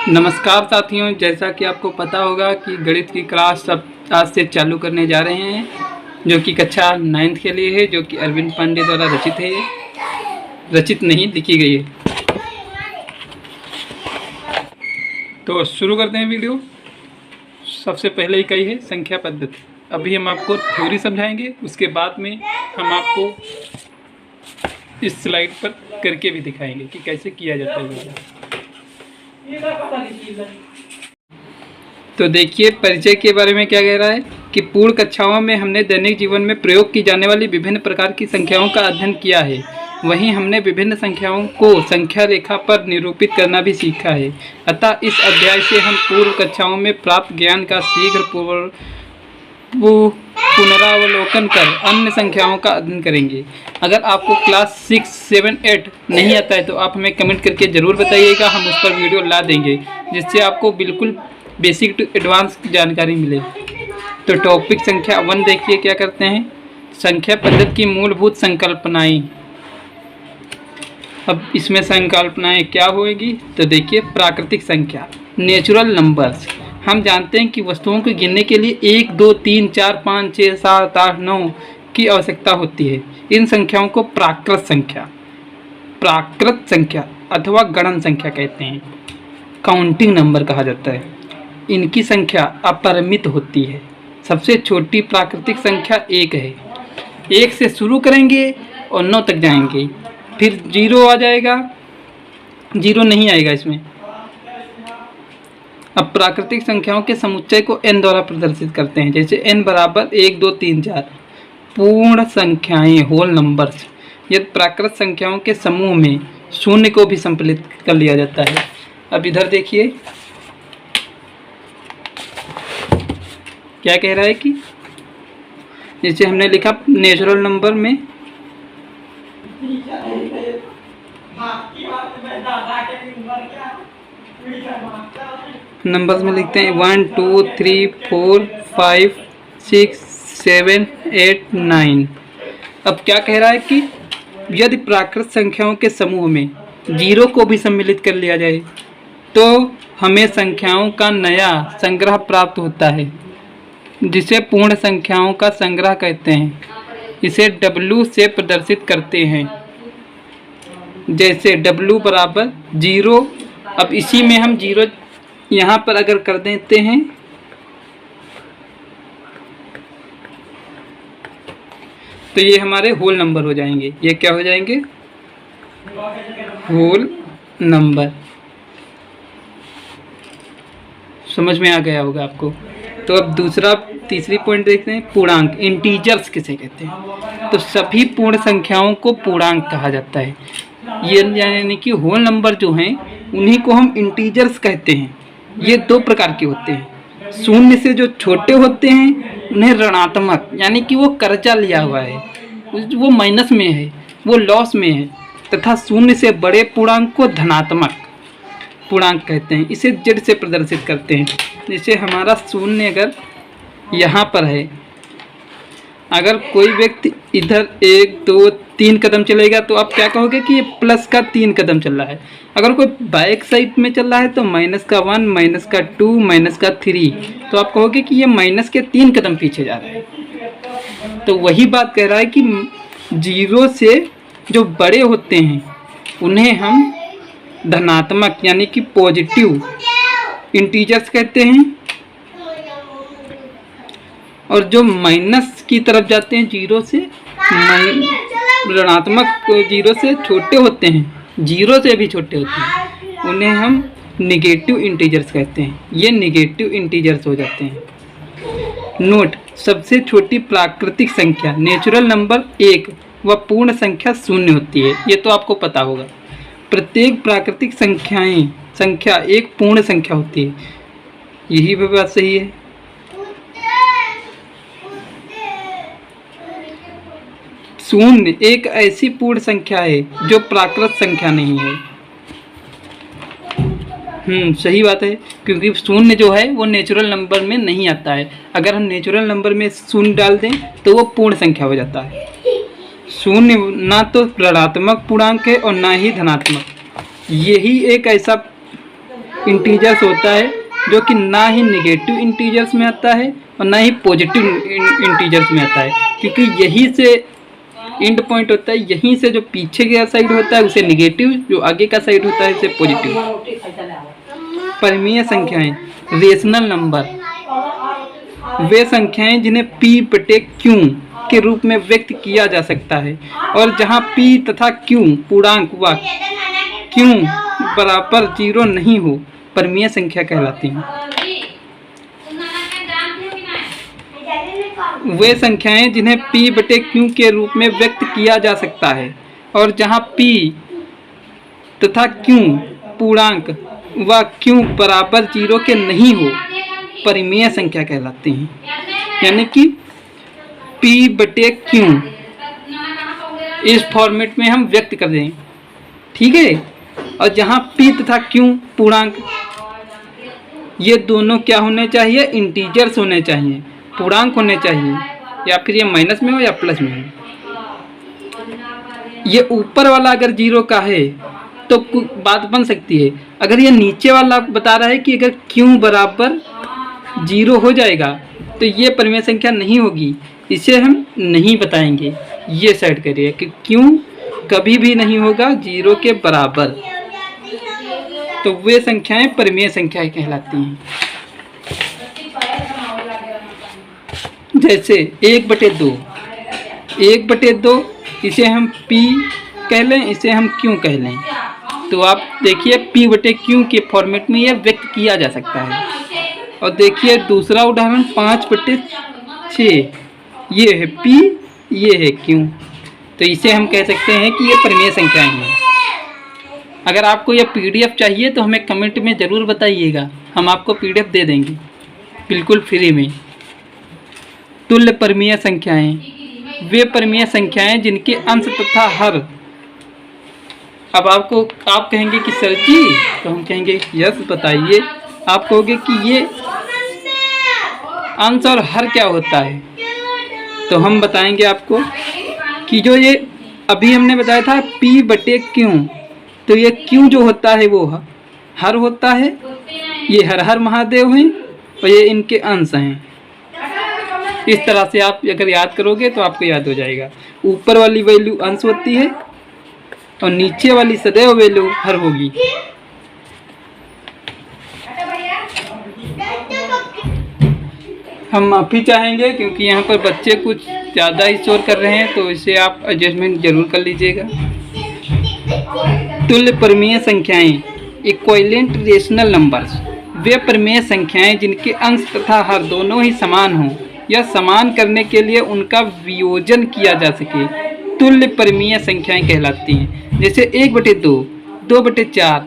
नमस्कार साथियों, जैसा कि आपको पता होगा कि गणित की क्लास सब आज से चालू करने जा रहे हैं, जो कि कक्षा 9th के लिए है, जो कि अरविंद पांडे द्वारा रचित है। रचित नहीं, लिखी गई है। तो शुरू करते हैं वीडियो। सबसे पहले इकाई है संख्या पद्धति। अभी हम आपको थ्योरी समझाएंगे, उसके बाद में हम आपको इस स्लाइड पर करके भी दिखाएंगे कि कैसे किया जाता है। तो देखिए, परिचय के बारे में क्या कह रहा है कि पूर्व कक्षाओं में हमने दैनिक जीवन में प्रयोग की जाने वाली विभिन्न प्रकार की संख्याओं का अध्ययन किया है। वहीं हमने विभिन्न संख्याओं को संख्या रेखा पर निरूपित करना भी सीखा है। अतः इस अध्याय से हम पूर्व कक्षाओं में प्राप्त ज्ञान का शीघ्र पुनरावलोकन कर अन्य संख्याओं का अध्ययन करेंगे। अगर आपको क्लास 6, 7, 8 नहीं आता है तो आप हमें कमेंट करके ज़रूर बताइएगा, हम उस पर वीडियो ला देंगे जिससे आपको बिल्कुल बेसिक टू एडवांस जानकारी मिले। तो टॉपिक संख्या 1 देखिए क्या करते हैं। संख्या पद्धति की मूलभूत संकल्पनाएं। अब इसमें संकल्पनाएं क्या होगी तो देखिए, प्राकृतिक संख्या नेचुरल नंबर्स। हम जानते हैं कि वस्तुओं को गिनने के लिए 1, 2, 3, 4, 5, 6, 7, 8, 9 की आवश्यकता होती है। इन संख्याओं को प्राकृत संख्या अथवा गणन संख्या कहते हैं। काउंटिंग नंबर कहा जाता है। इनकी संख्या अपरिमित होती है। सबसे छोटी प्राकृतिक संख्या 1 है। 1 से शुरू करेंगे और 9 तक जाएंगे, फिर 0 आ जाएगा, 0 नहीं आएगा इसमें। अब प्राकृतिक संख्याओं के समुच्चय को n द्वारा प्रदर्शित करते हैं, जैसे n बराबर 1, 2, 3, 4। पूर्ण संख्याएं होल नंबर्स। यदि प्राकृत संख्याओं के समूह में शून्य को भी सम्मिलित कर लिया जाता है। अब इधर देखिए क्या कह रहा है कि जैसे हमने लिखा नेचुरल नंबर में नंबर्स में लिखते हैं 1, 2, 3, 4, 5, 6, 7, 8, 9। अब क्या कह रहा है कि यदि प्राकृत संख्याओं के समूह में 0 को भी सम्मिलित कर लिया जाए तो हमें संख्याओं का नया संग्रह प्राप्त होता है, जिसे पूर्ण संख्याओं का संग्रह कहते हैं। इसे W से प्रदर्शित करते हैं, जैसे W बराबर 0। अब इसी में हम 0 यहाँ पर अगर कर देते हैं तो ये हमारे होल नंबर हो जाएंगे। ये क्या हो जाएंगे? Whole number. समझ में आ गया होगा आपको। तो अब तीसरी पॉइंट देखते हैं, पूर्णांक। इंटीजर्स किसे कहते हैं? तो सभी पूर्ण संख्याओं को पूर्णांक कहा जाता है। ये यानी कि होल नंबर जो हैं उन्हीं को हम इंटीजर्स कहते हैं। ये 2 प्रकार के होते हैं। शून्य से जो छोटे होते हैं उन्हें ऋणात्मक, यानी कि वो कर्जा लिया हुआ है, वो माइनस में है, वो लॉस में है, तथा शून्य से बड़े पूर्णांक को धनात्मक पूर्णांक कहते हैं। इसे z से प्रदर्शित करते हैं। जैसे हमारा शून्य अगर यहाँ पर है, अगर कोई व्यक्ति इधर 1, 2, 3 कदम चलेगा तो आप क्या कहोगे कि ये प्लस का 3 कदम चल रहा है। अगर कोई बैक साइड में चल रहा है तो माइनस का 1, माइनस का 2, माइनस का 3, तो आप कहोगे कि ये माइनस के 3 कदम पीछे जा रहा है। तो वही बात कह रहा है कि 0 से जो बड़े होते हैं उन्हें हम धनात्मक यानी कि पॉजिटिव इंटीजर्स कहते हैं, और जो माइनस की तरफ जाते हैं 0 से ऋणात्मक 0 से छोटे होते हैं, 0 से भी छोटे होते हैं, उन्हें हम निगेटिव इंटीजर्स कहते हैं। ये निगेटिव इंटीजर्स हो जाते हैं। नोट, सबसे छोटी प्राकृतिक संख्या नेचुरल नंबर 1 व पूर्ण संख्या 0 होती है। ये तो आपको पता होगा। प्रत्येक प्राकृतिक संख्या एक पूर्ण संख्या होती है। यही भी बात सही है। शून्य एक ऐसी पूर्ण संख्या है जो प्राकृत संख्या नहीं है। सही बात है, क्योंकि शून्य जो है वो नेचुरल नंबर में नहीं आता है। अगर हम नेचुरल नंबर में शून्य डाल दें तो वो पूर्ण संख्या हो जाता है। शून्य ना तो ऋणात्मक पूर्णांक है और ना ही धनात्मक। यही एक ऐसा इंटीजर्स होता है जो कि ना ही नेगेटिव इंटीजर्स में आता है और ना ही पॉजिटिव इंटीजर्स में आता है, क्योंकि यहीं से एंड पॉइंट होता है, यहीं से जो पीछे का साइड होता है उसे नेगेटिव, जो आगे का साइड होता है उसे पॉजिटिव। परिमेय संख्याएं, रेशनल नंबर, वे संख्याएं जिन्हें p बटे q के रूप में व्यक्त किया जा सकता है और जहां p तथा q पूर्णांक व q बराबर 0 नहीं हो, परिमेय संख्या कहलाती हैं। वे संख्याएं जिन्हें p बटे q के रूप में व्यक्त किया जा सकता है और जहां p तथा q पूर्णांक व q बराबर 0 के नहीं हो, परिमेय संख्या कहलाती हैं। यानी कि p बटे q इस फॉर्मेट में हम व्यक्त कर दें, ठीक है। और जहां p तथा q पूर्णांक, ये दोनों क्या होने चाहिए, इंटीजर्स होने चाहिए, पूर्णांक होने चाहिए, या फिर ये माइनस में हो या प्लस में हो। ये ऊपर वाला अगर 0 का है तो बात बन सकती है। अगर ये नीचे वाला बता रहा है कि अगर q बराबर 0 हो जाएगा तो ये परिमेय संख्या नहीं होगी, इसे हम नहीं बताएंगे। ये सेट करिए कि q कभी भी नहीं होगा 0 के बराबर, तो वे संख्याएं परिमेय संख्याएं कहलाती हैं। जैसे 1/2, 1/2 इसे हम p कह लें, इसे हम q कह लें, तो आप देखिए p बटे q के फॉर्मेट में यह व्यक्त किया जा सकता है। और देखिए दूसरा उदाहरण 5/6, ये है p, ये है q, तो इसे हम कह सकते हैं कि ये परिमेय संख्याएं हैं। अगर आपको यह PDF चाहिए तो हमें कमेंट में ज़रूर बताइएगा, हम आपको PDF दे देंगे बिल्कुल फ्री में। तुल्य परिमेय संख्याएं, वे परिमेय संख्याएं जिनके अंश तथा हर। अब आप कहेंगे कि सर जी, तो हम कहेंगे यस बताइए। आप कहोगे कि ये अंश और हर क्या होता है, तो हम बताएंगे आपको कि जो ये अभी हमने बताया था p बटे q, तो ये q जो होता है वो हर होता है, ये हर हर महादेव हैं और ये इनके अंश हैं। इस तरह से आप अगर याद करोगे तो आपको याद हो जाएगा। ऊपर वाली वैल्यू अंश होती है और नीचे वाली सदैव वैल्यू हर होगी। हम माफ़ी चाहेंगे क्योंकि यहाँ पर बच्चे कुछ ज़्यादा ही शोर कर रहे हैं, तो इसे आप एडजस्टमेंट जरूर कर लीजिएगा। तुल्य परिमेय संख्याएं, इक्विवेलेंट रेशनल नंबर्स, वे परिमेय संख्याएं जिनके अंश तथा हर दोनों ही समान हों या समान करने के लिए उनका वियोजन किया जा सके, तुल्य परिमेय संख्याएं कहलाती हैं। जैसे 1/2, 2/4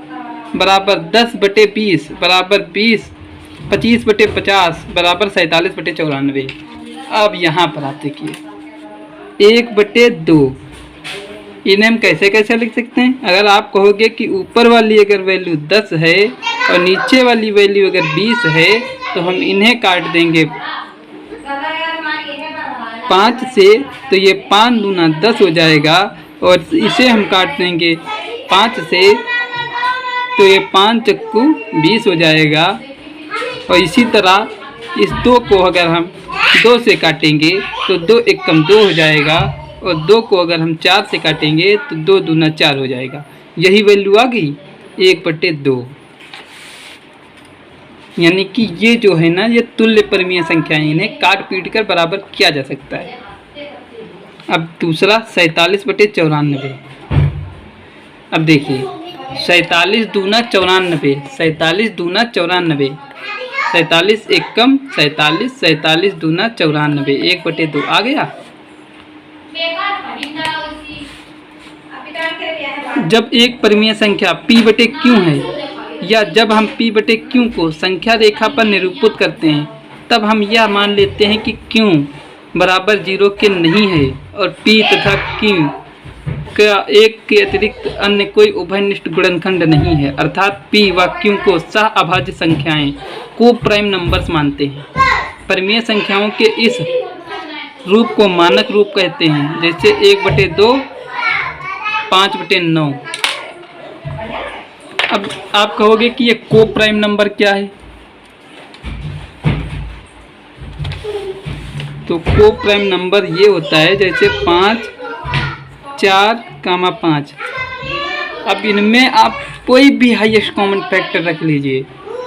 बराबर 10/20 बराबर 20, 25/50 बराबर 47/94। अब यहाँ पर आप देखिए 1/2, इन्हें हम कैसे कैसे लिख सकते हैं। अगर आप कहोगे कि ऊपर वाली अगर वैल्यू 10 है और नीचे वाली वैल्यू अगर 20 है, तो हम इन्हें काट देंगे 5 से, तो ये 5 दूना 10 हो जाएगा, और इसे हम काट देंगे 5 से, तो ये 5 चक्कू 20 हो जाएगा। और इसी तरह इस 2 को अगर हम 2 से काटेंगे तो 2 एकम 2 हो जाएगा, और 2 को अगर हम 4 से काटेंगे तो 2 दूना 4 हो जाएगा। यही वैल्यू आ गई 1/2। यानी कि ये जो है ना, ये तुल्य परिमेय संख्याएं, इन्हें काट पीट कर बराबर किया जा सकता है। अब दूसरा 47/94। अब देखिए 47 दूना 94, 47 दूना 94, 47 एकम 47, 47 दूना 94, 1/2 आ गया। जब एक परिमेय संख्या p बटे q है, या जब हम p बटे q को संख्या रेखा पर निरूपित करते हैं, तब हम यह मान लेते हैं कि q बराबर 0 के नहीं है और p तथा q का एक के अतिरिक्त अन्य कोई उभयनिष्ठ गुणनखंड नहीं है, अर्थात p व q को सह अभाज्य संख्याएं को प्राइम नंबर्स मानते हैं। परिमेय संख्याओं के इस रूप को मानक रूप कहते हैं, जैसे 1/2, 5/9। अब आप कहोगे कि ये को प्राइम नंबर क्या है, तो को प्राइम नंबर ये होता है जैसे 5, 4, 5। अब इनमें आप कोई भी हाईएस्ट कॉमन फैक्टर रख लीजिए,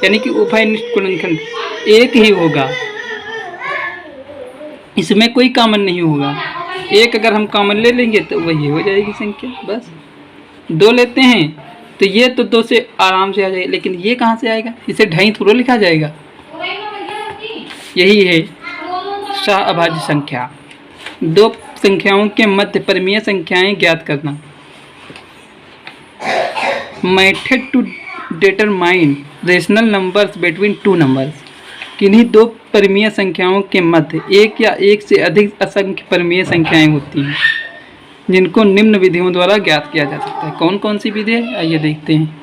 यानी कि उभयनिष्ठ गुणनखंड एक ही होगा, इसमें कोई कॉमन नहीं होगा। एक अगर हम कॉमन ले लेंगे तो वही हो जाएगी संख्या। बस 2 लेते हैं तो ये तो 2 से आराम से आ जाएगा, लेकिन ये कहाँ से आएगा, इसे ढाई थोड़ा लिखा जाएगा। यही है सहअभाज्य संख्या। 2 संख्याओं के मध्य परिमेय संख्याएं ज्ञात करना। Method to determine rational numbers between 2 numbers. किन्हीं 2 परिमेय संख्याओं के मध्य एक या एक से अधिक असंख्य परिमेय संख्याएं होती हैं, जिनको निम्न विधियों द्वारा ज्ञात किया जा सकता है। कौन कौन सी विधि है, आइए देखते हैं।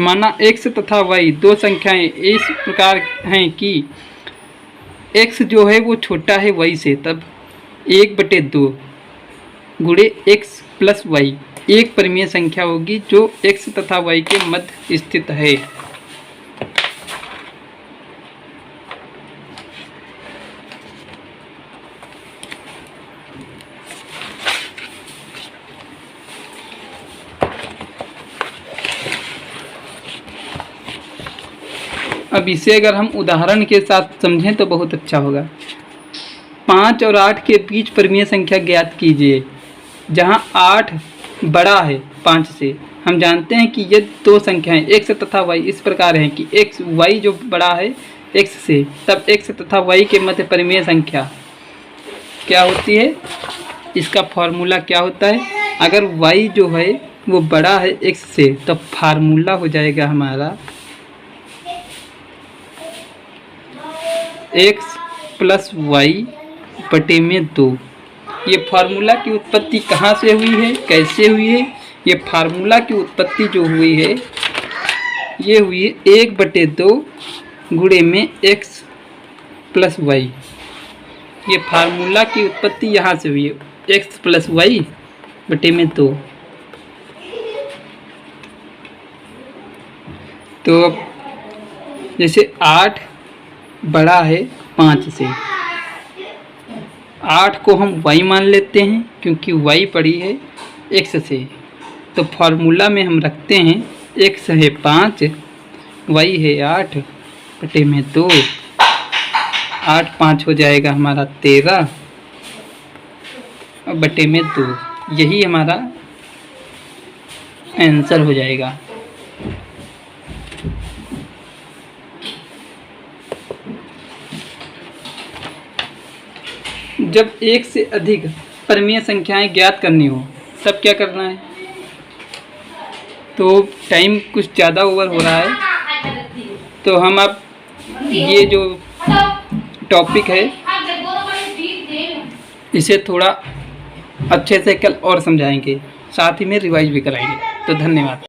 माना x तथा y 2 संख्याएं इस प्रकार हैं कि x जो है वो छोटा है y से, तब 1/2 गुणे x प्लस y एक परिमेय संख्या होगी जो x तथा y के मध्य स्थित है। अब इसे अगर हम उदाहरण के साथ समझें तो बहुत अच्छा होगा। 5 और 8 के बीच परिमेय संख्या ज्ञात कीजिए, जहां 8 बड़ा है 5 से। हम जानते हैं कि ये 2 संख्याएं x तथा y इस प्रकार हैं कि x y जो बड़ा है x से, तब x तथा y के मध्य परिमेय संख्या क्या होती है, इसका फॉर्मूला क्या होता है। अगर y जो है वो बड़ा है x से, तब फार्मूला हो जाएगा हमारा x प्लस y बटे में 2। ये फार्मूला की उत्पत्ति कहाँ से हुई है, कैसे हुई है। ये फार्मूला की उत्पत्ति जो हुई है ये हुई है 1/2 गुणे में x प्लस y। ये फार्मूला की उत्पत्ति यहाँ से हुई है x प्लस y बटे में 2। तो जैसे 8 बड़ा है 5 से, 8 को हम y मान लेते हैं क्योंकि y पड़ी है x से। तो फार्मूला में हम रखते हैं x है 5, y है 8 बटे में 2। 8 5 हो जाएगा हमारा 13 बटे में 2। यही हमारा आंसर हो जाएगा। जब एक से अधिक परिमेय संख्याएं ज्ञात करनी हो तब क्या करना है। तो टाइम कुछ ज़्यादा ओवर हो रहा है, तो हम अब ये जो टॉपिक है इसे थोड़ा अच्छे से कल और समझाएंगे, साथ ही में रिवाइज भी कराएंगे। तो धन्यवाद।